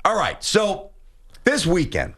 All right, so this weekend.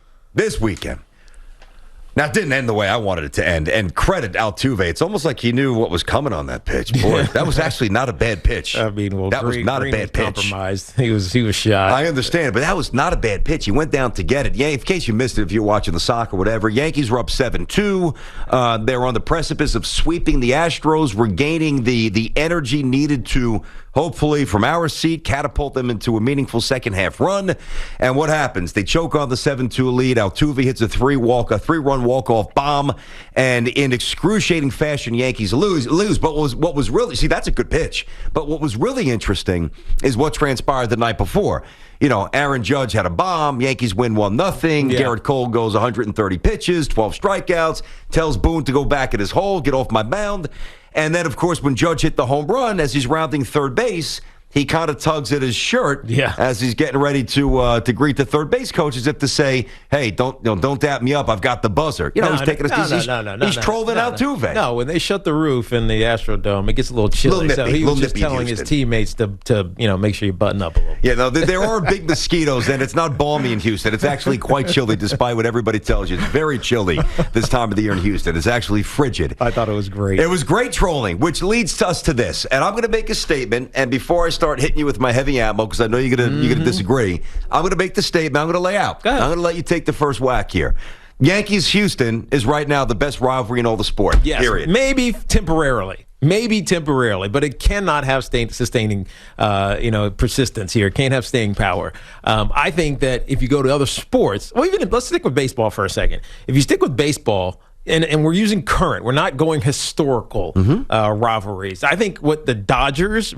Now, it didn't end the way I wanted it to end. And credit Altuve. It's almost like he knew what was coming on that pitch. Boy, that was actually not a bad pitch. I mean, well, that was not Green a bad pitch. Compromised. He was shot. I understand, but that was not a bad pitch. He went down to get it. Yeah, in case you missed it, if you're watching the soccer or whatever, Yankees were up 7-2. They're on the precipice of sweeping the Astros, regaining the energy needed to, hopefully, from our seat, catapult them into a meaningful second-half run. And what happens? They choke on the 7-2 lead. Altuve hits a three-run walk-off bomb, and in excruciating fashion, Yankees lose. But what was really, see, that's a good pitch. But what was really interesting is what transpired the night before. Aaron Judge had a bomb. Yankees win 1-0. Yeah. Garrett Cole goes 130 pitches, 12 strikeouts, tells Boone to go back at his hole, get off my mound. And then, of course, when Judge hit the home run, as he's rounding third base, he kind of tugs at his shirt as he's getting ready to greet the third base coach, as if to say, "Hey, don't dap me up. I've got the buzzer." He's taking us. He's trolling Altuve. No, when they shut the roof in the Astrodome, it gets a little chilly. So he was just telling his teammates to make sure you button up a little. Yeah, no, there are big mosquitoes, and it's not balmy in Houston. It's actually quite chilly, despite what everybody tells you. It's very chilly this time of the year in Houston. It's actually frigid. I thought it was great. It was great trolling, which leads us to this. And I'm going to make a statement, and before I start hitting you with my heavy ammo, because I know you're gonna disagree, I'm going to make the statement. I'm going to lay out. Go ahead. I'm going to let you take the first whack here. Yankees-Houston is right now the best rivalry in all the sport. Yes, period. Maybe temporarily, but it cannot have sustaining, persistence here. It can't have staying power. I think that if you go to other sports, let's stick with baseball for a second. If you stick with baseball, and we're using current, we're not going historical rivalries. I think what the Dodgers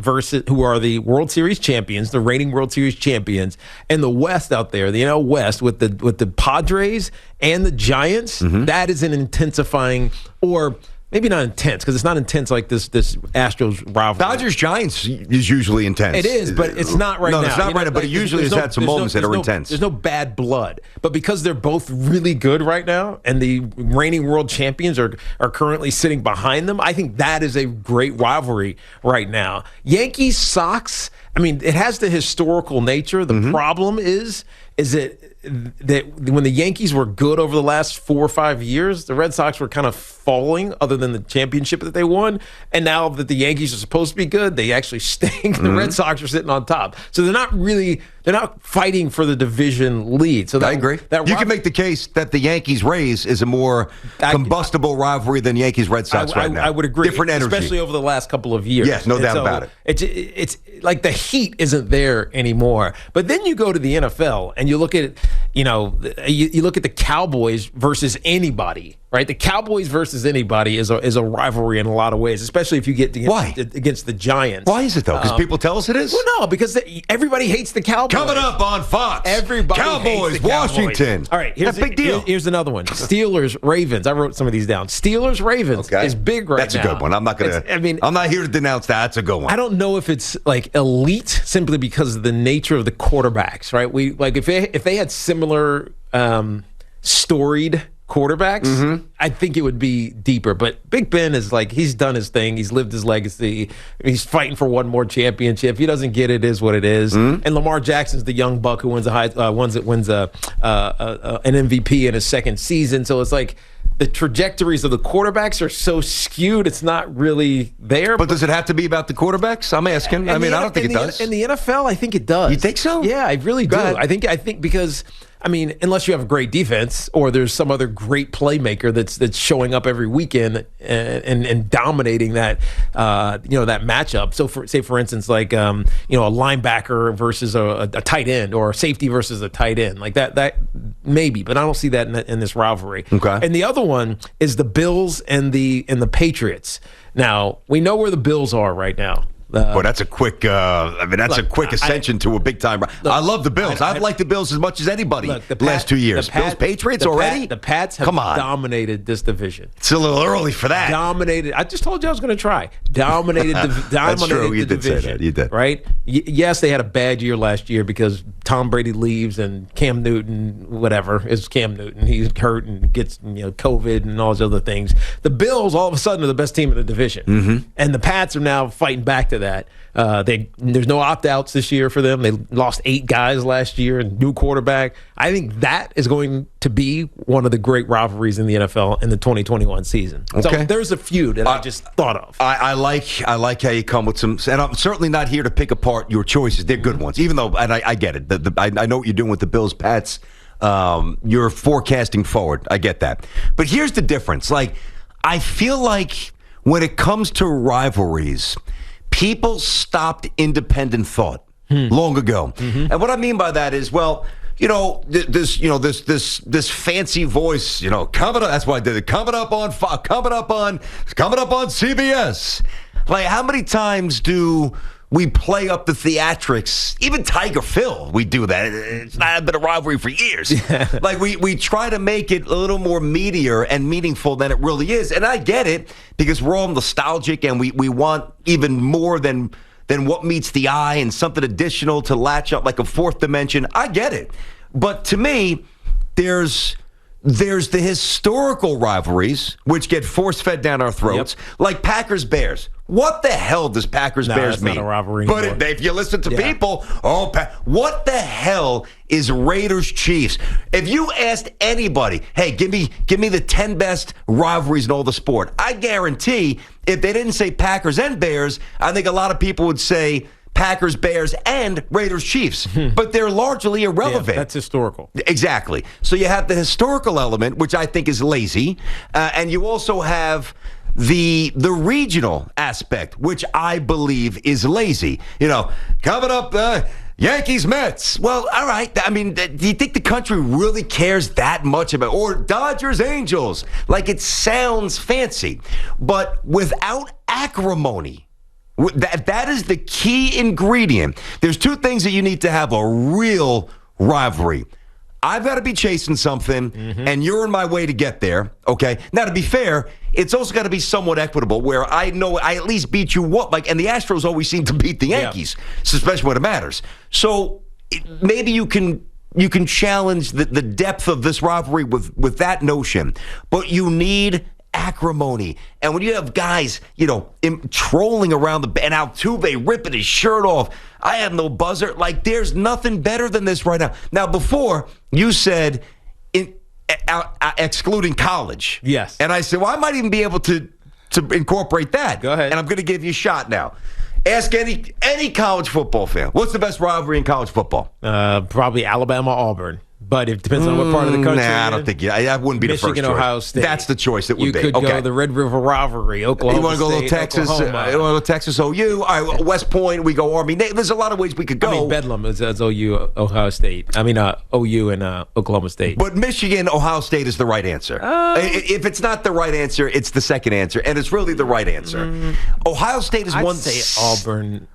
who are the World Series champions, the reigning World Series champions, and the West out there, the NL West with the Padres and the Giants, that is an intensifying, or maybe not intense, because it's not intense like this Astros rivalry. Dodgers-Giants is usually intense. It is, but it's not right now. No, it's not right now, but it usually has had some moments that are intense. There's no bad blood. But because they're both really good right now, and the reigning world champions are currently sitting behind them, I think that is a great rivalry right now. Yankees-Sox, it has the historical nature. The problem is that when the Yankees were good over the last 4 or 5 years, the Red Sox were kind of falling, other than the championship that they won. And now that the Yankees are supposed to be good, they actually stink. The Red Sox are sitting on top. So they're not fighting for the division lead. So I agree. You can make the case that the Yankees-Rays is a more combustible rivalry than Yankees-Red Sox right now. I would agree. Different energy. Especially over the last couple of years. Yes, no doubt about it. It's like the heat isn't there anymore. But then you go to the NFL and you look at, you look at the Cowboys versus anybody. Right, the Cowboys versus anybody is a rivalry in a lot of ways, especially if you get against the Giants. Why is it though? Because people tell us it is. Well, no, because everybody hates the Cowboys. Coming up on Fox, everybody Cowboys, hates the Washington. Cowboys. All right, here's a big deal. Here's another one: Steelers, Ravens. I wrote some of these down. Steelers, Ravens is big right now. That's a good one. I'm not gonna. I'm not here to denounce that. That's a good one. I don't know if it's like elite simply because of the nature of the quarterbacks. Right? If they had similar storied quarterbacks, I think it would be deeper. But Big Ben is he's done his thing. He's lived his legacy. He's fighting for one more championship. If he doesn't get it, is what it is. And Lamar Jackson's the young buck who wins an MVP in his second season. So it's like the trajectories of the quarterbacks are so skewed, it's not really there. But does it have to be about the quarterbacks? I'm asking. I don't think it does. In the NFL, I think it does. You think so? Yeah, I really do. I think because unless you have a great defense or there's some other great playmaker that's showing up every weekend and dominating that that matchup. So for instance, a linebacker versus a tight end, or a safety versus a tight end, like that maybe, but I don't see that in this rivalry. Okay. And the other one is the Bills and the Patriots. Now we know where the Bills are right now. Boy, that's a quick. A quick ascension to a big time. I love the Bills. I've liked the Bills as much as anybody the last 2 years. Bills, Patriots already. The Pats have dominated this division. It's a little early for that. Dominated. I just told you I was going to try. Dominated. That's true. You the did division. say that. You did. Right. Yes, they had a bad year last year because Tom Brady leaves and Cam Newton, whatever, is Cam Newton. He's hurt and gets COVID and all those other things. The Bills all of a sudden are the best team in the division, and the Pats are now fighting back to that. There's no opt-outs this year for them. They lost 8 guys last year and new quarterback. I think that is going to be one of the great rivalries in the NFL in the 2021 season. Okay. So there's a few that I just thought of. I like how you come with some, and I'm certainly not here to pick apart your choices. They're good ones, even though, and I get it. I know what you're doing with the Bills, Pats. You're forecasting forward. I get that. But here's the difference. Like, I feel like when it comes to rivalries, people stopped independent thought long ago. And what I mean by that is, well, this fancy voice, coming up. That's why I did it. Coming up on CBS. Like, how many times do we play up the theatrics? Even Tiger Phil, we do that. It's not been a rivalry for years. Yeah. Like, we try to make it a little more meatier and meaningful than it really is. And I get it, because we're all nostalgic and we want even more than what meets the eye and something additional to latch up, like a fourth dimension. I get it. But to me, there's the historical rivalries, which get force-fed down our throats, like Packers-Bears. What the hell does Packers-Bears mean? Not a rivalry but anymore. if you listen to people, what the hell is Raiders-Chiefs? If you asked anybody, hey, give me the 10 best rivalries in all the sport, I guarantee if they didn't say Packers and Bears, I think a lot of people would say Packers, Bears, and Raiders, Chiefs. But they're largely irrelevant. Yeah, that's historical. Exactly. So you have the historical element, which I think is lazy, and you also have the regional aspect, which I believe is lazy. Coming up, Yankees, Mets. Well, all right. I mean, do you think the country really cares that much about, or Dodgers, Angels? Like, it sounds fancy, but without acrimony. That is the key ingredient. There's 2 things that you need to have a real rivalry. I've got to be chasing something, and you're in my way to get there, okay? Now, to be fair, it's also got to be somewhat equitable, where I know I at least beat you and the Astros always seem to beat the Yankees, especially when it matters. So maybe you can challenge the depth of this rivalry with that notion, but you need acrimony. And when you have guys, trolling around and Altuve ripping his shirt off, I have no buzzer. Like, there's nothing better than this right now. Now, before, you said excluding college. Yes. And I said, well, I might even be able to incorporate that. Go ahead. And I'm going to give you a shot now. Ask any college football fan, what's the best rivalry in college football? Probably Alabama-Auburn. But it depends on what part of the country. Nah, I don't think that wouldn't be the first choice. Michigan, Ohio State. That's the choice that would be. You could go the Red River rivalry, Oklahoma You want to go a little State, Texas? You Oklahoma. want to go Texas, OU? All right, West Point, we go Army. There's a lot of ways we could go. I mean, Bedlam is OU, Ohio State. I mean, OU and Oklahoma State. But Michigan, Ohio State is the right answer. If it's not the right answer, it's the second answer, and it's really the right answer. Ohio State is I'd one. say Auburn.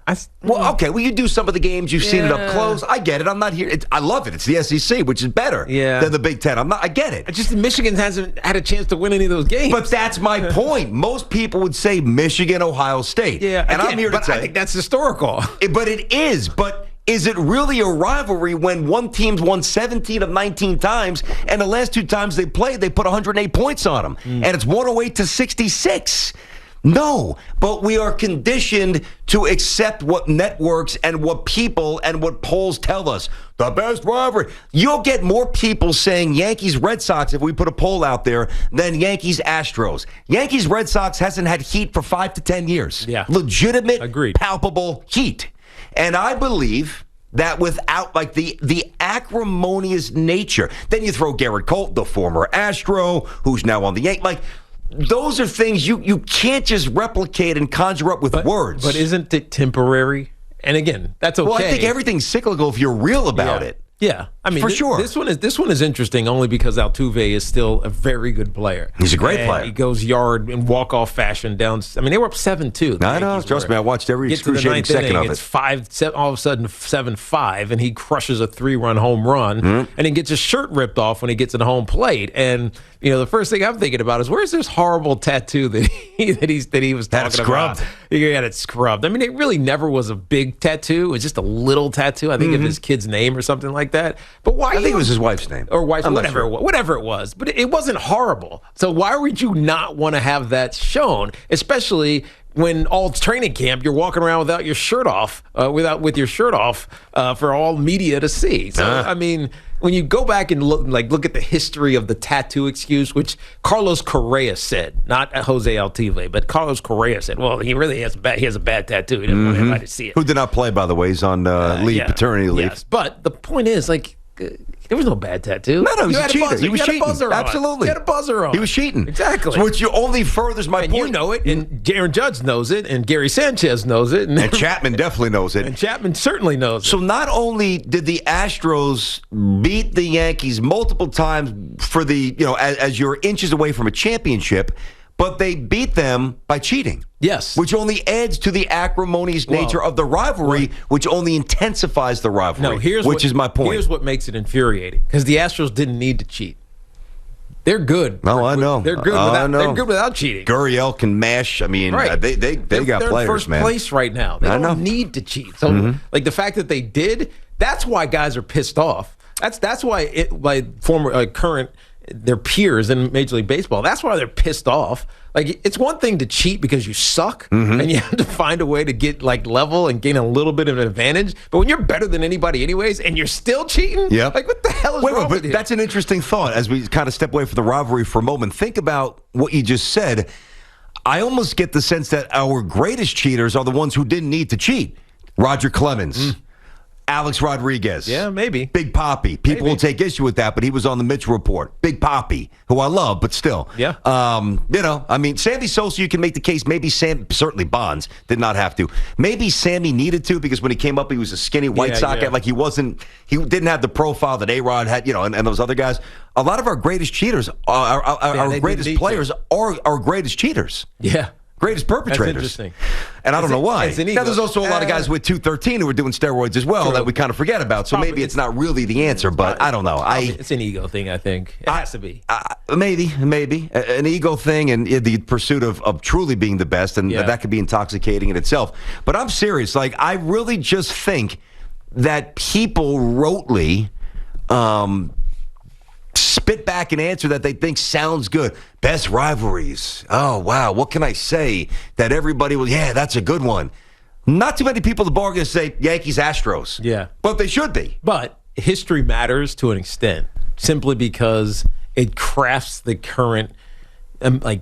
Well, okay. Well, you do some of the games. You've seen it up close. I get it. I'm not here. I love it. It's the SEC, which is better than the Big Ten. I get it. Just Michigan hasn't had a chance to win any of those games. But that's my point. Most people would say Michigan, Ohio State. Yeah, and I'm here to say, I think that's historical. But it is. But is it really a rivalry when one team's won 17 of 19 times, and the last 2 times they played, they put 108 points on them, and it's 108 to 66? No, but we are conditioned to accept what networks and what people and what polls tell us. The best rivalry. You'll get more people saying Yankees-Red Sox if we put a poll out there than Yankees-Astros. Yankees-Red Sox hasn't had heat for 5 to 10 years. Yeah. Legitimate, Agreed. Palpable heat. And I believe that without the acrimonious nature, then you throw Garrett Cole, the former Astro, who's now on the Yankees. Those are things you can't just replicate and conjure up with words. But isn't it temporary? And again, that's okay. Well, I think everything's cyclical if you're real about it. Yeah, I mean, for sure. This one is interesting only because Altuve is still a very good player. He's a great player. He goes yard in walk-off fashion down. I mean, they were up 7-2. I know. Trust me, I watched every excruciating second of it. It's 5-7, all of a sudden 7-5, and he crushes a 3-run home run, and then gets his shirt ripped off when he gets in the home plate. And the first thing I'm thinking about is where's this horrible tattoo that he was talking about? He had it scrubbed. I mean, it really never was a big tattoo. It was just a little tattoo. I think of his kid's name or something like that. But why? I think it was his wife's name. Or wife's, whatever it was. But it wasn't horrible. So why would you not want to have that shown? Especially when all training camp you're walking around without your shirt off, with your shirt off for all media to see. So I mean, when you go back and look at the history of the tattoo excuse, which Carlos Correa said, not Jose Altuve, but Carlos Correa said, well, he really has a bad tattoo. He didn't want anybody to see it. Who did not play, by the way, he's on paternity leave. Yes, but the point is, there was no bad tattoo. No, he was a cheater. He was cheating. Absolutely. He had a buzzer on. He was cheating. Exactly. So which only furders my point. You know it, and Aaron Judge knows it, and Gary Sanchez knows it. And Chapman definitely knows it. And Chapman certainly knows it. So not only did the Astros beat the Yankees multiple times for as you're inches away from a championship, but they beat them by cheating. Yes. Which only adds to the acrimonious nature of the rivalry, which only intensifies the rivalry, which is my point. Here's what makes it infuriating, because the Astros didn't need to cheat. They're good. No, I know. They're good They're good without cheating. Gurriel can mash. I mean, they got they're players, in first man. place right now. They don't need to cheat. So, the fact that they did, that's why guys are pissed off. That's why current their peers in Major League Baseball. That's why they're pissed off. It's one thing to cheat because you suck and you have to find a way to get level and gain a little bit of an advantage. But when you're better than anybody anyways and you're still cheating, what the hell is wrong with you? That's an interesting thought as we kind of step away from the rivalry for a moment. Think about what you just said. I almost get the sense that our greatest cheaters are the ones who didn't need to cheat. Roger Clemens. Alex Rodriguez. Yeah, maybe. Big Papi. People will take issue with that, but he was on the Mitchell Report. Big Papi, who I love, but still. Yeah. Sammy Sosa, you can make the case. Maybe certainly Bonds did not have to. Maybe Sammy needed to because when he came up, he was a skinny White Sox guy. He didn't have the profile that A-Rod had, and those other guys. A lot of our greatest cheaters, our greatest players are our greatest cheaters. Yeah. Greatest perpetrators. That's interesting. And I don't know why. Now, there's also a lot of guys with 213 who are doing steroids as well that we kind of forget about. So maybe it's not really the answer, but I don't know. It's an ego thing, I think. It has to be. Maybe. An ego thing and the pursuit of truly being the best, and that could be intoxicating in itself. But I'm serious. I really just think that people rotely spit back an answer that they think sounds good. Best rivalries. Oh, wow. What can I say that everybody will, that's a good one. Not too many people at the bar are going to say Yankees-Astros. Yeah. But they should be. But history matters to an extent, simply because it crafts the current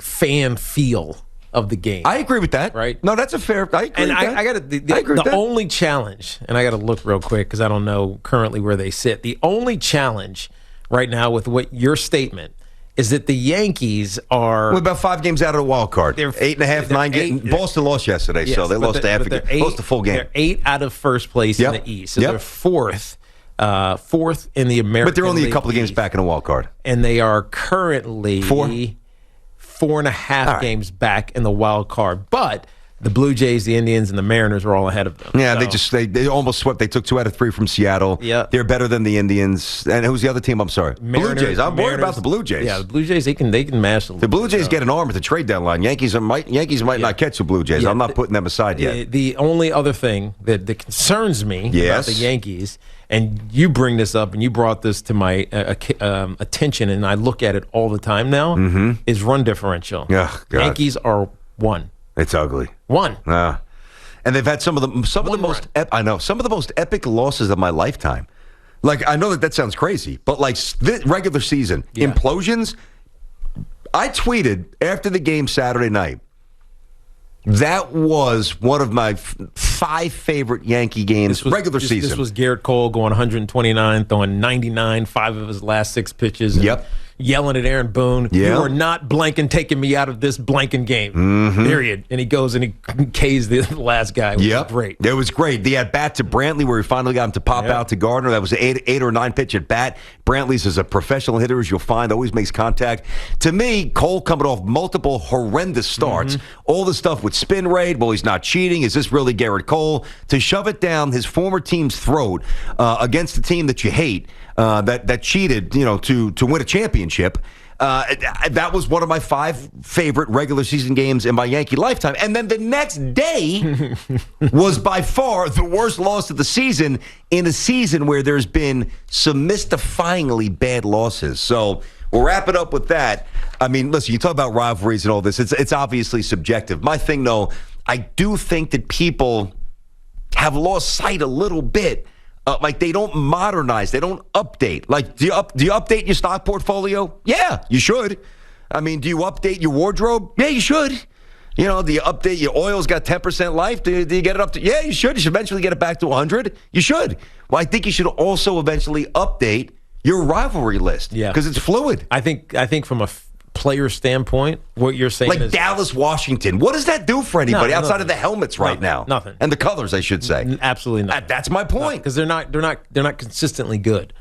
fan feel of the game. I agree with that. Right? No, that's a fair. I agree. And the only challenge, and I got to look real quick because I don't know currently where they sit. The only challenge right now with what your statement is that the Yankees are... We're about 5 games out of the wild card. They're 8.5, 9 games. Boston lost yesterday, so they lost half a game. Lost the full game. They're 8 out of first place in the East. So they're fourth in the American But they're only League a couple of games East. back in the wild card. And they are currently 4.5 games back in the wild card. But the Blue Jays, the Indians, and the Mariners are all ahead of them. Yeah, they almost swept. They took 2 out of 3 from Seattle. Yeah, they're better than the Indians. And who's the other team? I'm sorry, Blue Jays. I'm worried about the Blue Jays. Yeah, the Blue Jays they can mash the Blue Jays. Get an arm at the trade deadline. Yankees might not catch the Blue Jays. Yeah, I'm not putting them aside yet. The only other thing that concerns me about the Yankees, and you bring this up, and you brought this to my attention, and I look at it all the time now, is run differential. Yankees are 1. It's ugly. 1. And they've had some of the most epic losses of my lifetime. I know that sounds crazy, but regular season implosions. I tweeted after the game Saturday night. That was one of my 5 favorite Yankee games regular season. This was Garrett Cole going 129, throwing 99, 5 of his last 6 pitches. Yelling at Aaron Boone, you are not blanking taking me out of this blanking game, period. And he goes and he K's the last guy, which was great. It was great. The at-bat to Brantley where he finally got him to pop out to Gardner. That was an 8 or 9 pitch at-bat. Brantley's is a professional hitter, as you'll find, always makes contact. To me, Cole coming off multiple horrendous starts, all the stuff with spin rate, well, he's not cheating. Is this really Garrett Cole? To shove it down his former team's throat against the team that you hate, that cheated, to win a championship. That was one of my 5 favorite regular season games in my Yankee lifetime. And then the next day was by far the worst loss of the season in a season where there's been some mystifyingly bad losses. So we'll wrap it up with that. I mean, listen, you talk about rivalries and all this. It's obviously subjective. My thing, though, I do think that people have lost sight a little bit. Like they don't modernize, they don't update. Like, do you update your stock portfolio? Yeah, you should. I mean, do you update your wardrobe? Yeah, you should. You know, do you update your oil's got 10% life? Do you get it up to? Yeah, you should. You should eventually get it back to 100. You should. Well, I think you should also eventually update your rivalry list. Yeah, because it's fluid. I think from a player standpoint, what you're saying like is Dallas, Washington. What does that do for anybody outside of the helmets right now? Nothing. And the colors, I should say. Absolutely nothing. That's my point. Because they're not consistently good.